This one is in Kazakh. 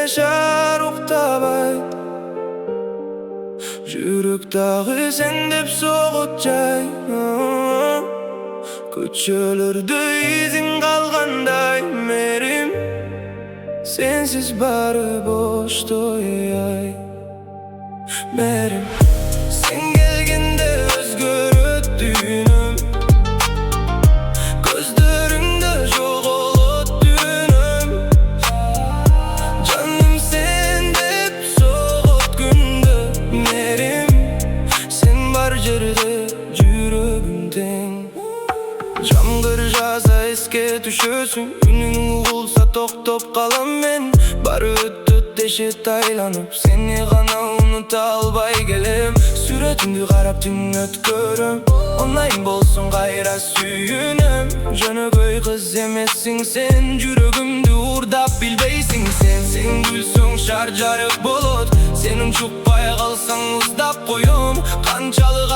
yaşar uktabay. Жүрек дағы sen деп соғып жай. Көчелерде izin қалғандай мерим, sensiz бары boş to'yay мерим. Sen kelgende özgөрөт дүйнөм, gözlerinde жоғалат дүйнөм. Жаным sen деп соғат күндө мерим, sen бар жерде жүрөгүм тең. Жамгыр жаса эске түшөсүң, үнүң угулса токтоп калам мен. Бары өтөт дешет айланып, сени гана унута албай келем. Сүрөтүңдү карап түн өткөрөм, онлайн болсун кайра сүйүнөм. Жөнөкөй кыз эмессиң сен, жүрөгүмдү уурдап билбейсиң сен. Сен күлсөң шар жарык болот, сенин чукпай калсаң уздап коем. Канчалык